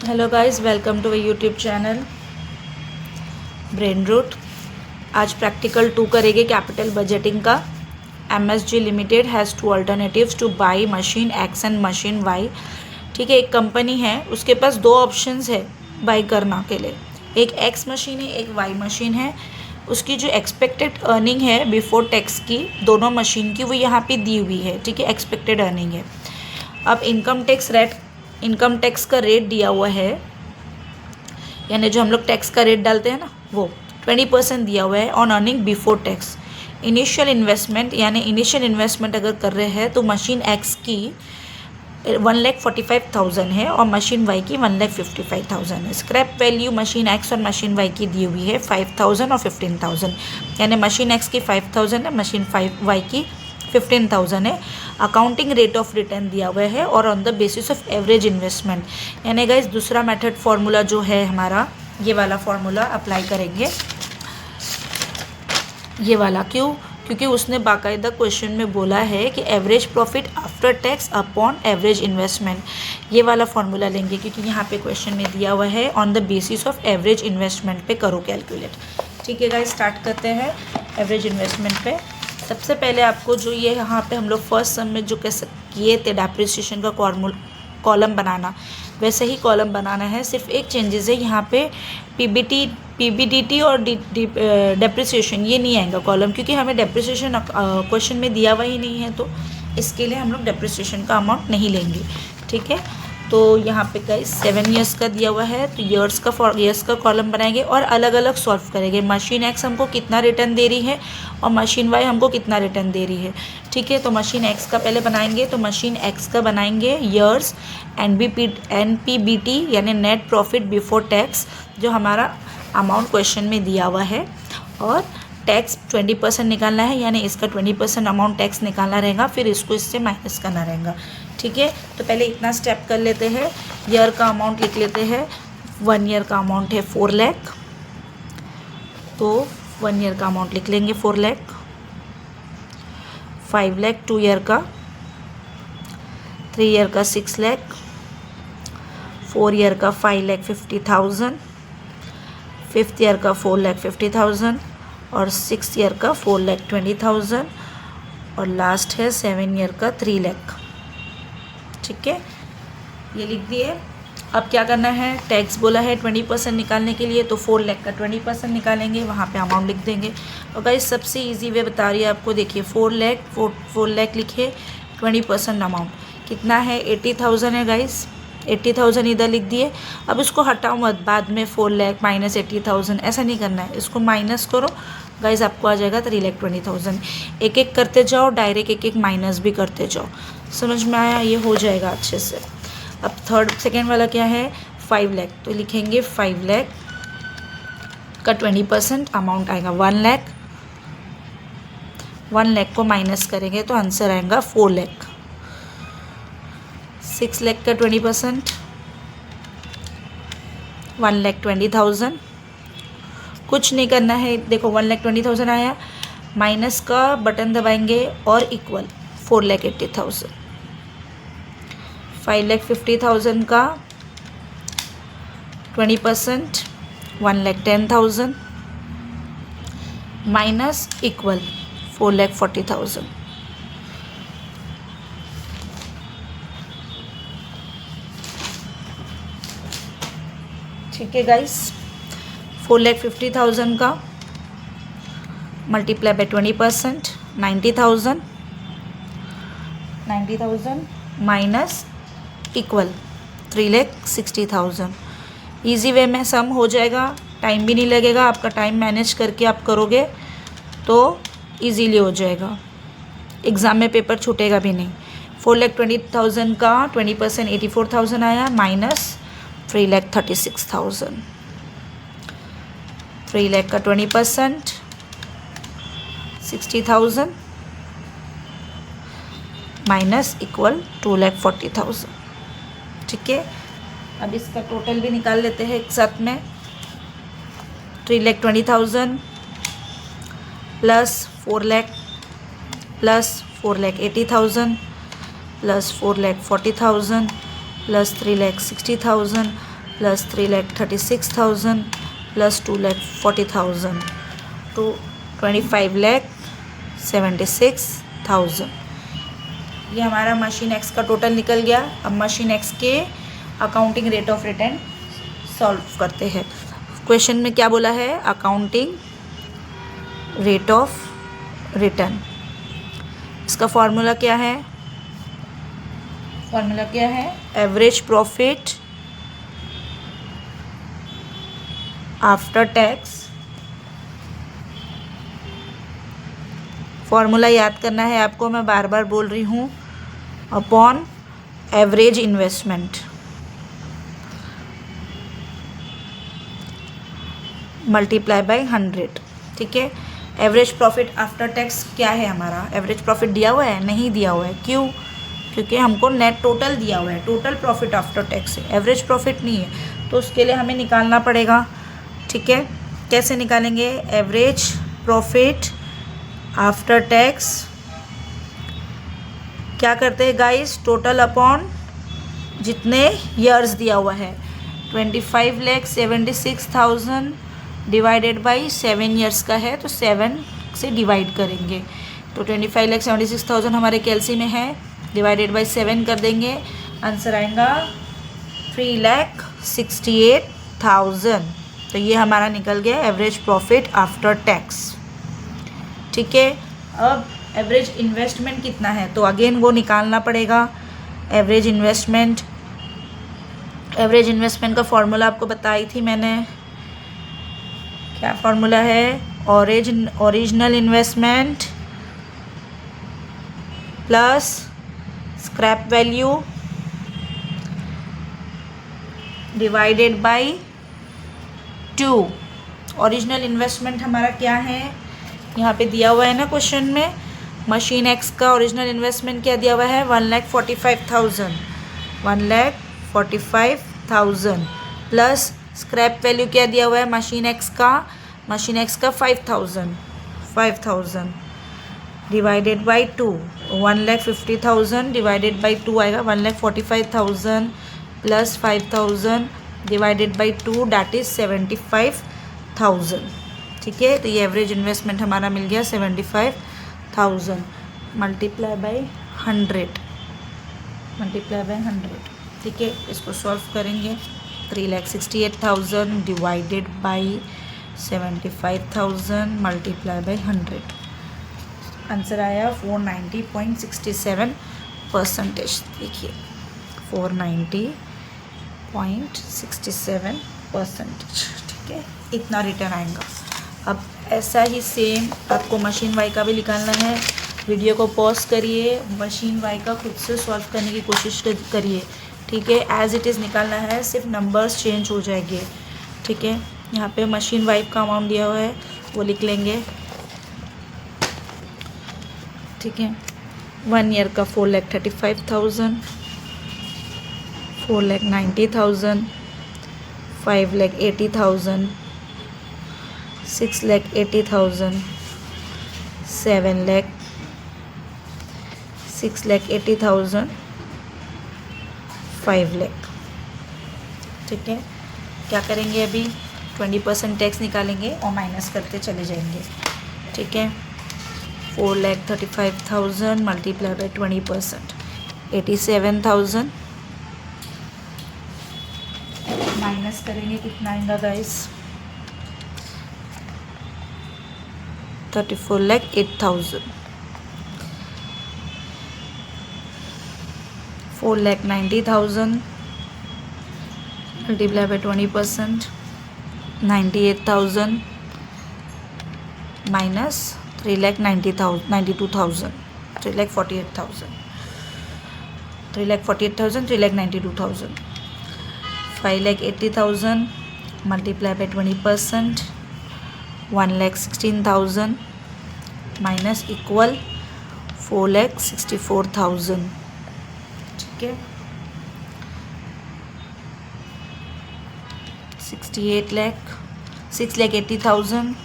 Hello guys, welcome to YouTube channel brain root. आज practical 2 करेंगे capital budgeting का। MSG limited has 2 alternatives to buy machine X and machine Y. ठीक है, एक company है, उसके पास 2 ऑप्शंस है बाई करना के लिए। एक एक्स मशीन है, एक वाई मशीन है। उसकी जो एक्सपेक्टेड अर्निंग है बिफोर टैक्स की दोनों मशीन की, वो यहाँ पे दी हुई है। ठीक है, एक्सपेक्टेड अर्निंग है। अब इनकम टैक्स का रेट दिया हुआ है, यानी जो हम लोग टैक्स का रेट डालते हैं ना, वो 20% दिया हुआ है on earning before tax. Initial investment अगर कर रहे हैं तो मशीन एक्स की 1,45,000 है और मशीन वाई की 1,55,000 है। स्क्रैप वैल्यू मशीन एक्स और मशीन वाई की दी हुई है 5,000 और 15,000, यानी मशीन एक्स की 5,000 है, मशीन वाई की 15,000 है। अकाउंटिंग रेट ऑफ रिटर्न दिया हुआ है और on the basis of average investment, यानी गाइस दूसरा मेथड फॉर्मूला जो है हमारा, ये वाला फॉर्मूला अप्लाई करेंगे। ये वाला क्योंकि उसने बाकायदा क्वेश्चन में बोला है कि average profit after tax upon average investment, ये वाला फॉर्मूला लेंगे क्योंकि यहाँ पे क्वेश्चन में दिया हुआ है on the basis of average investment पे करो कैलकुलेट। ठीक है गाइस, स्टार्ट करते हैं एवरेज इन्वेस्टमेंट पे। सबसे पहले आपको जो ये यहाँ पे हम लोग फर्स्ट सम में जो किए थे डेप्रिसिएशन का कॉलम बनाना, वैसे ही कॉलम बनाना है। सिर्फ एक चेंजेस है यहाँ पे, पीबीडीटी और डेप्रिसिएशन ये नहीं आएगा कॉलम, क्योंकि हमें डेप्रिसिएशन क्वेश्चन में दिया हुआ ही नहीं है, तो इसके लिए हम लोग डेप्रिसिएशन का अमाउंट नहीं लेंगे। ठीक है, तो यहाँ पे गाइस 7 ईयर्स का दिया हुआ है, तो ईयर्स का कॉलम बनाएंगे और अलग अलग सॉल्व करेंगे। मशीन एक्स हमको कितना रिटर्न दे रही है और मशीन वाई हमको कितना रिटर्न दे रही है। ठीक है, तो मशीन एक्स का पहले बनाएंगे, तो मशीन एक्स का बनाएंगे ईयर्स NPBT यानी नेट प्रॉफिट बिफोर टैक्स, जो हमारा अमाउंट क्वेश्चन में दिया हुआ है, और टैक्स 20% निकालना है, यानी इसका 20% अमाउंट टैक्स निकालना रहेगा, फिर इसको इससे माइनस करना रहेगा। ठीक है, तो पहले इतना स्टेप कर लेते हैं। ईयर का अमाउंट लिख लेते हैं। 1 ईयर का अमाउंट है 4 लाख, तो 1 ईयर का अमाउंट लिख लेंगे 4 लाख। 5 लाख 2 ईयर का, 3 ईयर का 6 लाख, 4 ईयर का 5,50,000, 5th ईयर का 4,50,000 और 6th ईयर का 4,20,000 और लास्ट है 7 ईयर का 3 लाख। ठीक है, ये लिख दिए। अब क्या करना है, टैक्स बोला है 20% निकालने के लिए, तो 4 लाख का 20% निकालेंगे, वहाँ पे अमाउंट लिख देंगे। और गाइस सबसे इजी वे बता रही है आपको, देखिए 4 लाख लिखे, 20% अमाउंट कितना है 80,000 है गाइस। 80,000 इधर लिख दिए। अब इसको हटाओ मत, बाद में 4 लाख माइनस 80,000 ऐसा नहीं करना है, इसको माइनस करो गाइस, आपको आ जाएगा 3,20,000। एक एक करते जाओ, डायरेक्ट एक एक माइनस भी करते जाओ। समझ में आया, ये हो जाएगा अच्छे से। अब सेकेंड वाला क्या है, 5 लाख, तो लिखेंगे 5 लाख का 20% अमाउंट आएगा 1 लाख। 1 लाख को माइनस करेंगे तो आंसर आएगा 4 लाख। 6 लाख का 20% 1,20,000। कुछ नहीं करना है, देखो 1,20,000 आया, माइनस का बटन दबाएंगे और इक्वल 4,80,000। 5,50,000 का 20% 1,10,000 माइनस इक्वल 4,40,000। ठीक है गाइस, 4,50,000 का multiply by 20% 90,000 minus equal 3,60,000। Easy way में सम हो जाएगा, टाइम भी नहीं लगेगा, आपका टाइम मैनेज करके आप करोगे तो इजीली हो जाएगा, एग्ज़ाम में पेपर छूटेगा भी नहीं। 4,20,000 का 20% 84,000 आया, माइनस 3,36,000। 3 लाख का 20% 60,000 माइनस इक्वल 2,40,000। ठीक है, अब इसका टोटल भी निकाल लेते हैं एक साथ में। 3,20,000 plus 4 lakh plus 4,80,000 plus 4,40,000 plus 3,60,000 plus 3,36,000 plus 2,40,000 to 25,76,000। ये हमारा मशीन एक्स का टोटल निकल गया। अब मशीन एक्स के accounting rate of return solve करते हैं। क्वेश्चन में क्या बोला है? Accounting rate of return. इसका फॉर्मूला क्या है? फॉर्मूला क्या है? Average profit after tax. Formula याद करना है आपको, मैं बार बार बोल रही हूँ, upon average investment multiply by 100। ठीक है। एवरेज प्रॉफिट आफ्टर टैक्स क्या है हमारा? एवरेज प्रॉफिट दिया हुआ है? नहीं दिया हुआ है। क्यों? क्योंकि हमको नेट टोटल दिया हुआ है, टोटल प्रॉफिट आफ्टर टैक्स है, एवरेज प्रॉफिट नहीं है। तो उसके लिए हमें निकालना पड़ेगा। ठीक है। कैसे निकालेंगे? एवरेज प्रॉफिट आफ्टर टैक्स क्या करते हैं गाइस? टोटल अपॉन जितने ईयर्स दिया हुआ है, 25,76,000 डिवाइडेड बाई 7 ईयर्स का है, तो 7 से डिवाइड करेंगे। तो 25,76,000 हमारे कैलसी में है, डिवाइडेड बाई 7 कर देंगे, आंसर आएगा 3,68,000। तो ये हमारा निकल गया एवरेज प्रॉफिट आफ्टर टैक्स। ठीक है। अब एवरेज इन्वेस्टमेंट कितना है, तो अगेन वो निकालना पड़ेगा। एवरेज इन्वेस्टमेंट का फॉर्मूला आपको बताई थी मैंने। क्या फॉर्मूला है? Original investment plus scrap value divided by 2। Original investment हमारा क्या है? यहाँ पे दिया हुआ है ना क्वेश्चन में, मशीन एक्स का ओरिजिनल इन्वेस्टमेंट क्या दिया हुआ है? 1,45,000 प्लस स्क्रैप वैल्यू क्या दिया हुआ है मशीन एक्स का? 5,000 डिवाइडेड बाई 2। 1,50,000 डिवाइडेड बाई 2 आएगा 1,45,000 plus 5,000 divided by 2 that is 75,000। ठीक है। तो ये एवरेज इन्वेस्टमेंट हमारा मिल गया 75,000 मल्टीप्लाई बाई 100। ठीक है। इसको सॉल्व करेंगे। 3,68,000 divided by 75,000 multiply by 100। Answer आया 490.67%। देखिए 490.67%। ठीक है। इतना रिटर्न आएगा। अब ऐसा ही सेम आपको मशीन वाई का भी निकालना है। वीडियो को पॉज करिए, मशीन वाई का खुद से सॉल्व करने की कोशिश करिए। ठीक है। एज इट इज़ निकालना है, सिर्फ नंबर्स चेंज हो जाएंगे। ठीक है। यहाँ पे मशीन वाई का अमाउंट दिया हुआ है, वो लिख लेंगे। ठीक है। 1 ईयर का 4,35,000, 4,90,000, 5,80,000, 6,80,000, 6,80,000, 5 लाख। ठीक है। क्या करेंगे? अभी 20% टैक्स निकालेंगे और माइनस करते चले जाएंगे। ठीक है। 4,35,000 मल्टीप्लाई बाई 20%, 87,000 माइनस करेंगे, कितना आएगा guys? 34,08,000। 4,90,000 multiply by 20%, 98,000 minus 3,92,000, 3,48,000, 3,92,000, 5,80,000 multiply by 20%, 1,16,000 minus equal 4,64,000। ठीक है। 6,80,000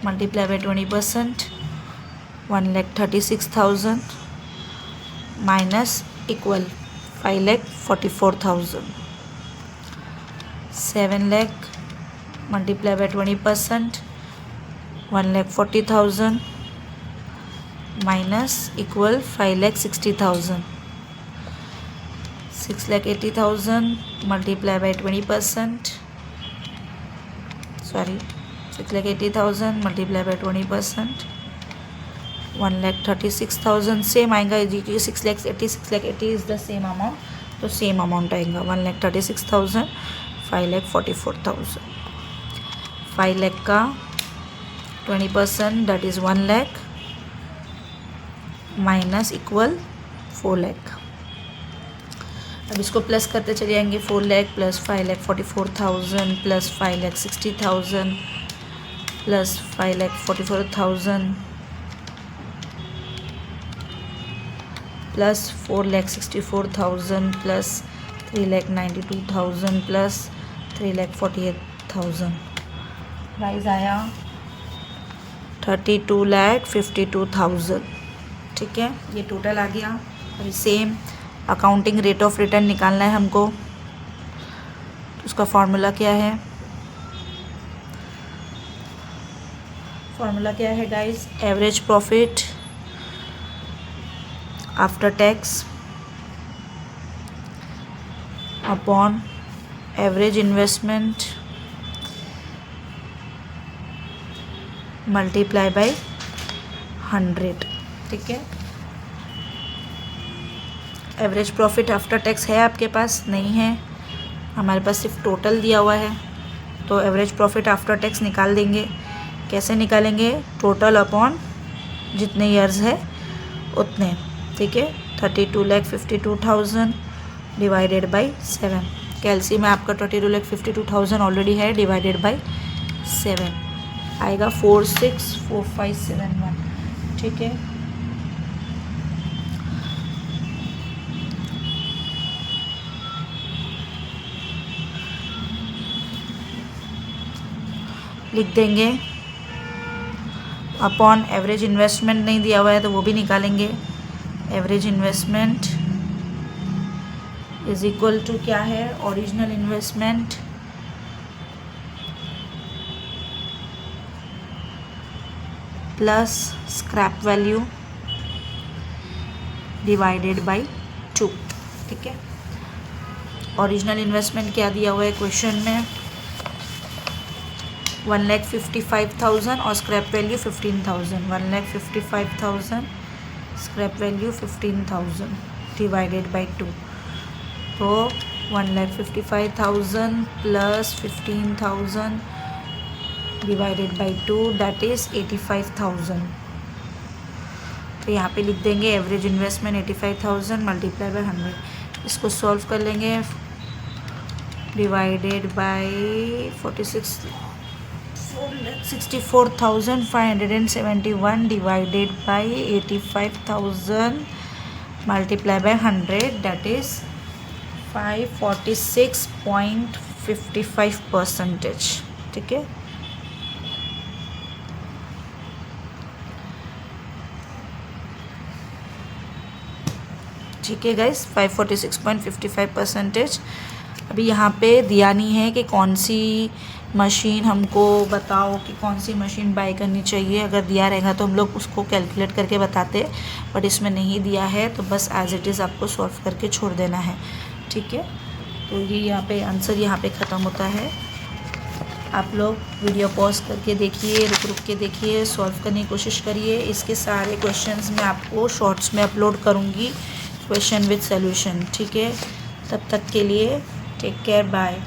multiply by 20%, 1,36,000 minus equal 5,44,000। 7 lakh multiply by 20%, 1,40,000 minus equal 5,60,000. 6,80,000 multiply by 20%, sorry, 6,80,000 multiply by 20%, 1,36,000. Same आएगा जी, 6,80 इज द सेम अमाउंट, तो सेम अमाउंट आएगा 1,36,000, 5,44,000. 5 लाख का 20% that is 1 lakh minus equal 4 lakh. अब इसको plus करते चले जाएंगे. 4 lakh plus 5,44,000 plus 5,60,000 plus 5,44,000 plus 4,64,000 plus 3,92,000 plus 3,48,000. Price आया 32,52,000. ठीक है, ये टोटल आ गया. अभी same accounting rate of return निकालना है हमको. उसका फॉर्मूला क्या है? फॉर्मूला क्या है guys? Average profit after tax upon average investment multiply by 100. ठीक है, एवरेज प्रॉफिट आफ्टर टैक्स है आपके पास? नहीं है, हमारे पास सिर्फ टोटल दिया हुआ है. तो एवरेज प्रॉफिट आफ्टर टैक्स निकाल देंगे. कैसे निकालेंगे? टोटल अपॉन जितने ईयर्स है उतने. ठीक है, 32,52,000 डिवाइडेड बाई 7. कैलसी में आपका 32,52,000 ऑलरेडी है, डिवाइडेड बाई 7 आएगा 464571. ठीक है, लिख देंगे. अपॉन एवरेज इन्वेस्टमेंट नहीं दिया हुआ है तो वो भी निकालेंगे. Average investment is equal to क्या है? Original investment plus scrap value divided by 2. ठीक है, ओरिजिनल इन्वेस्टमेंट क्या दिया हुआ है क्वेश्चन में? 1,55,000 और scrap value 15,000. 1,55,000 scrap value 15,000 divided by 2. तो 1,55,000 plus 15,000 divided by 2 that is 85,000. तो यहाँ पे लिख देंगे एवरेज इन्वेस्टमेंट 85,000 मल्टीप्लाई बाय 100. इसको सॉल्व कर लेंगे. Divided by 64,571 divided by 85,000 multiply by 100 that is 546.55%. ठीक है, ठीक है गाइस, 546.55%. अभी यहाँ पे दिया नहीं है कि कौन सी मशीन, हमको बताओ कि कौन सी मशीन बाय करनी चाहिए. अगर दिया रहेगा तो हम लोग उसको कैलकुलेट करके बताते, बट इसमें नहीं दिया है तो बस एज इट इज़ आपको सॉल्व करके छोड़ देना है. ठीक है, तो ये यहाँ पे आंसर यहाँ पे ख़त्म होता है. आप लोग वीडियो पॉज करके देखिए, रुक रुक के देखिए, सॉल्व करने की कोशिश करिए. इसके सारे क्वेश्चंस मैं आपको शॉर्ट्स में अपलोड करूँगी, क्वेश्चन विद सॉल्यूशन. ठीक है, तब तक के लिए टेक केयर, बाय.